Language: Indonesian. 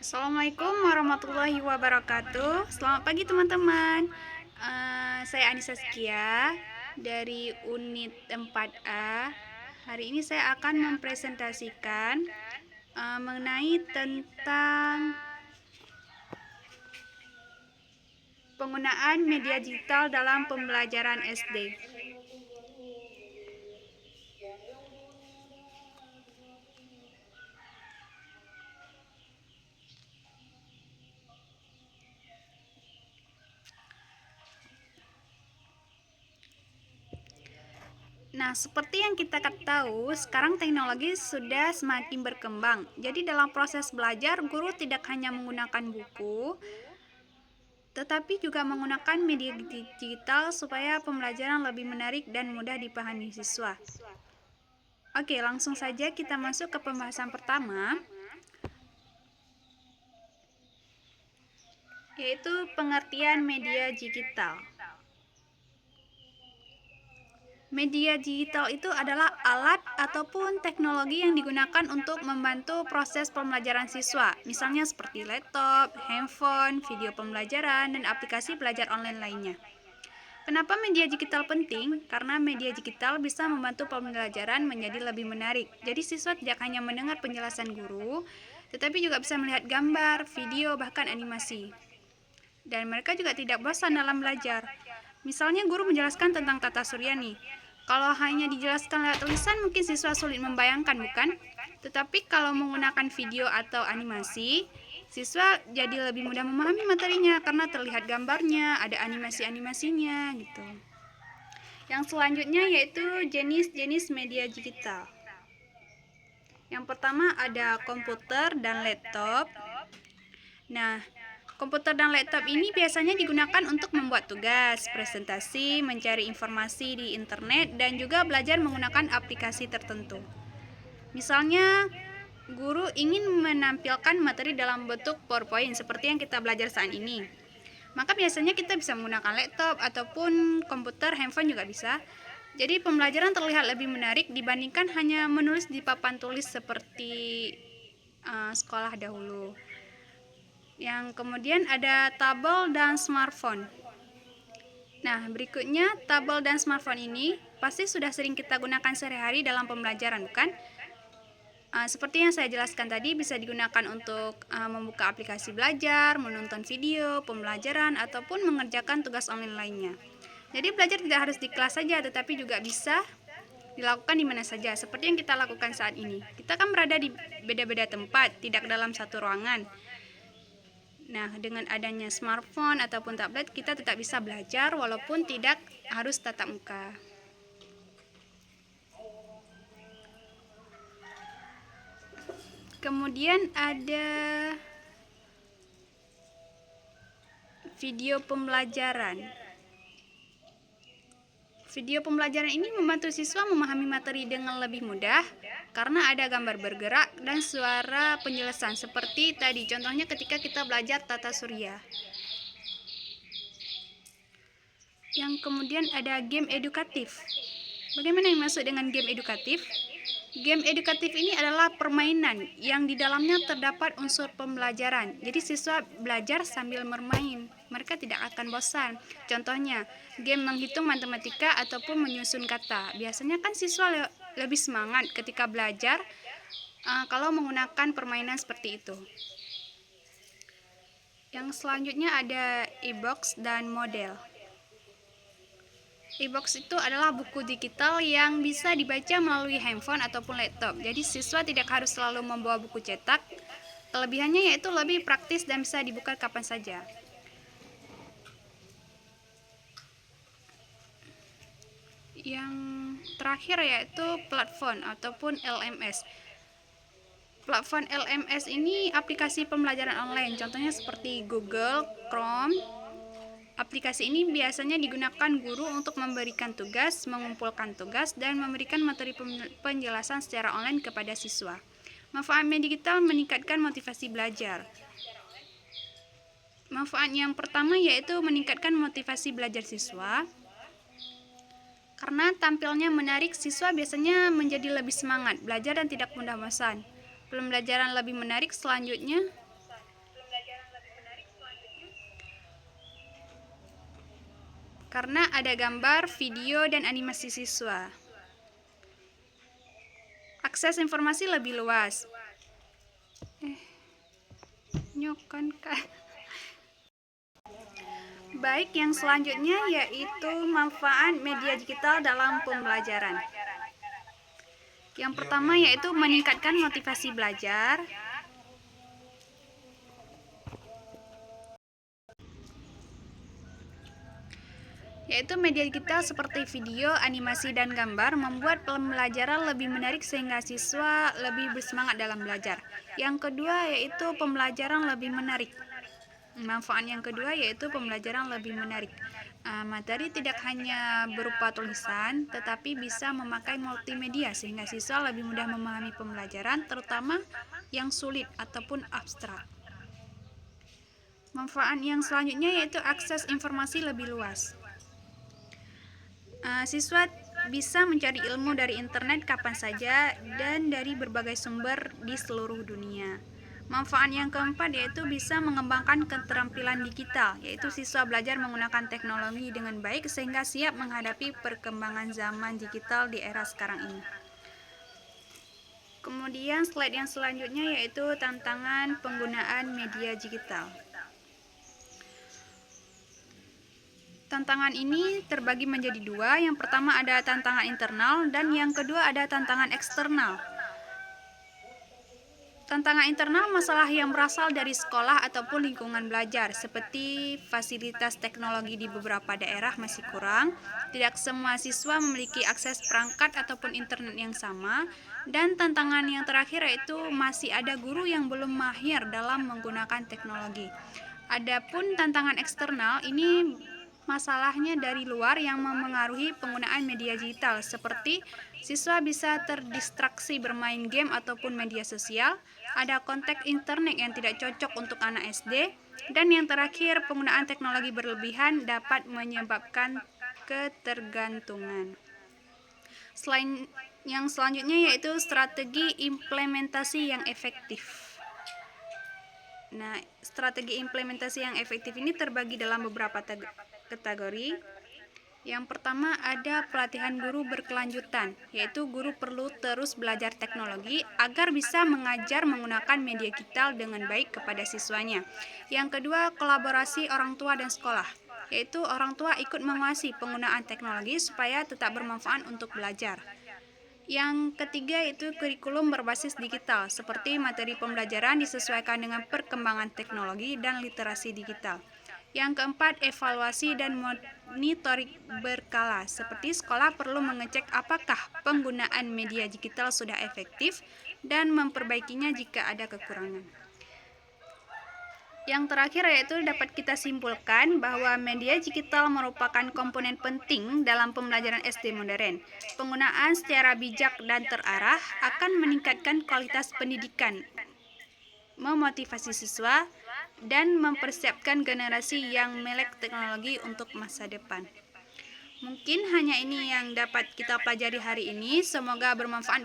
Assalamualaikum warahmatullahi wabarakatuh. Selamat pagi teman-teman. Saya Anissa Skia dari unit 4A. Hari ini saya akan mempresentasikan mengenai tentang penggunaan media digital dalam pembelajaran SD. Nah, seperti yang kita tahu, sekarang teknologi sudah semakin berkembang. Jadi dalam proses belajar, guru tidak hanya menggunakan buku, tetapi juga menggunakan media digital supaya pembelajaran lebih menarik dan mudah dipahami siswa. Oke, langsung saja kita masuk ke pembahasan pertama, yaitu pengertian media digital. Media digital itu adalah alat ataupun teknologi yang digunakan untuk membantu proses pembelajaran siswa, misalnya seperti laptop, handphone, video pembelajaran, dan aplikasi belajar online lainnya. Kenapa media digital penting? Karena media digital bisa membantu pembelajaran menjadi lebih menarik. Jadi siswa tidak hanya mendengar penjelasan guru, tetapi juga bisa melihat gambar, video, bahkan animasi. Dan mereka juga tidak bosan dalam belajar. Misalnya guru menjelaskan tentang tata surya nih. Kalau hanya dijelaskan lewat tulisan mungkin siswa sulit membayangkan, bukan? Tetapi kalau menggunakan video atau animasi, siswa jadi lebih mudah memahami materinya karena terlihat gambarnya, ada animasi-animasinya gitu. Yang selanjutnya yaitu jenis-jenis media digital. Yang pertama ada komputer dan laptop. Nah, komputer dan laptop ini biasanya digunakan untuk membuat tugas, presentasi, mencari informasi di internet, dan juga belajar menggunakan aplikasi tertentu. Misalnya, guru ingin menampilkan materi dalam bentuk PowerPoint seperti yang kita belajar saat ini. Maka biasanya kita bisa menggunakan laptop ataupun komputer, handphone juga bisa. Jadi pembelajaran terlihat lebih menarik dibandingkan hanya menulis di papan tulis seperti sekolah dahulu. Yang kemudian ada tabel dan smartphone. Nah, berikutnya tabel dan smartphone ini pasti sudah sering kita gunakan sehari-hari dalam pembelajaran, bukan? Seperti yang saya jelaskan tadi, bisa digunakan untuk membuka aplikasi belajar, menonton video, pembelajaran, ataupun mengerjakan tugas online lainnya. Jadi belajar tidak harus di kelas saja, tetapi juga bisa dilakukan di mana saja, seperti yang kita lakukan saat ini. Kita kan berada di beda-beda tempat, tidak dalam satu ruangan. Nah, dengan adanya smartphone ataupun tablet, kita tetap bisa belajar walaupun tidak harus tatap muka. Kemudian ada video pembelajaran. Video pembelajaran ini membantu siswa memahami materi dengan lebih mudah karena ada gambar bergerak dan suara penjelasan seperti tadi. Contohnya ketika kita belajar tata surya. Yang kemudian ada game edukatif. Bagaimana yang masuk dengan game edukatif? Game edukatif ini adalah permainan yang di dalamnya terdapat unsur pembelajaran. Jadi siswa belajar sambil bermain. Mereka tidak akan bosan. Contohnya, game menghitung matematika ataupun menyusun kata. Biasanya kan siswa lebih semangat ketika belajar kalau menggunakan permainan seperti itu. Yang selanjutnya ada e-box dan model. E-box itu adalah buku digital yang bisa dibaca melalui handphone ataupun laptop. Jadi siswa tidak harus selalu membawa buku cetak. Kelebihannya yaitu lebih praktis dan bisa dibuka kapan saja. Yang terakhir yaitu platform ataupun LMS. Platform LMS ini aplikasi pembelajaran online, contohnya seperti Google, Chrome. Aplikasi ini biasanya digunakan guru untuk memberikan tugas, mengumpulkan tugas, dan memberikan materi penjelasan secara online kepada siswa. Manfaat media digital meningkatkan motivasi belajar. Manfaat yang pertama yaitu meningkatkan motivasi belajar siswa. Karena tampilnya menarik, siswa biasanya menjadi lebih semangat belajar dan tidak mudah bosan. Pembelajaran lebih menarik selanjutnya karena ada gambar, video, dan animasi siswa. Akses informasi lebih luas. Baik, yang selanjutnya yaitu manfaat media digital dalam pembelajaran. Yang pertama yaitu meningkatkan motivasi belajar. Yaitu media digital seperti video, animasi, dan gambar membuat pembelajaran lebih menarik sehingga siswa lebih bersemangat dalam belajar. Yang kedua yaitu pembelajaran lebih menarik. Manfaat yang kedua yaitu pembelajaran lebih menarik. Materi tidak hanya berupa tulisan, tetapi bisa memakai multimedia sehingga siswa lebih mudah memahami pembelajaran, terutama yang sulit ataupun abstrak. Manfaat yang selanjutnya yaitu akses informasi lebih luas. Siswa bisa mencari ilmu dari internet kapan saja dan dari berbagai sumber di seluruh dunia. Manfaat yang keempat yaitu bisa mengembangkan keterampilan digital, yaitu siswa belajar menggunakan teknologi dengan baik sehingga siap menghadapi perkembangan zaman digital di era sekarang ini. Kemudian slide yang selanjutnya yaitu tantangan penggunaan media digital. Tantangan ini terbagi menjadi dua. Yang pertama ada tantangan internal dan yang kedua ada tantangan eksternal. Tantangan internal masalah yang berasal dari sekolah ataupun lingkungan belajar, seperti fasilitas teknologi di beberapa daerah masih kurang, tidak semua siswa memiliki akses perangkat ataupun internet yang sama, dan tantangan yang terakhir yaitu masih ada guru yang belum mahir dalam menggunakan teknologi. Adapun tantangan eksternal ini masalahnya dari luar yang memengaruhi penggunaan media digital, seperti siswa bisa terdistraksi bermain game ataupun media sosial, ada konteks internet yang tidak cocok untuk anak SD, dan yang terakhir penggunaan teknologi berlebihan dapat menyebabkan ketergantungan. Yang selanjutnya yaitu strategi implementasi yang efektif. Nah, strategi implementasi yang efektif ini terbagi dalam beberapa kategori. Yang pertama ada pelatihan guru berkelanjutan, yaitu guru perlu terus belajar teknologi agar bisa mengajar menggunakan media digital dengan baik kepada siswanya. Yang kedua, kolaborasi orang tua dan sekolah, yaitu orang tua ikut menguasai penggunaan teknologi supaya tetap bermanfaat untuk belajar. Yang ketiga itu kurikulum berbasis digital, seperti materi pembelajaran disesuaikan dengan perkembangan teknologi dan literasi digital. Yang keempat, evaluasi dan monitoring berkala, seperti sekolah perlu mengecek apakah penggunaan media digital sudah efektif dan memperbaikinya jika ada kekurangan. Yang terakhir yaitu dapat kita simpulkan bahwa media digital merupakan komponen penting dalam pembelajaran SD modern. Penggunaan secara bijak dan terarah akan meningkatkan kualitas pendidikan, memotivasi siswa, dan mempersiapkan generasi yang melek teknologi untuk masa depan. Mungkin hanya ini yang dapat kita pelajari hari ini. Semoga bermanfaat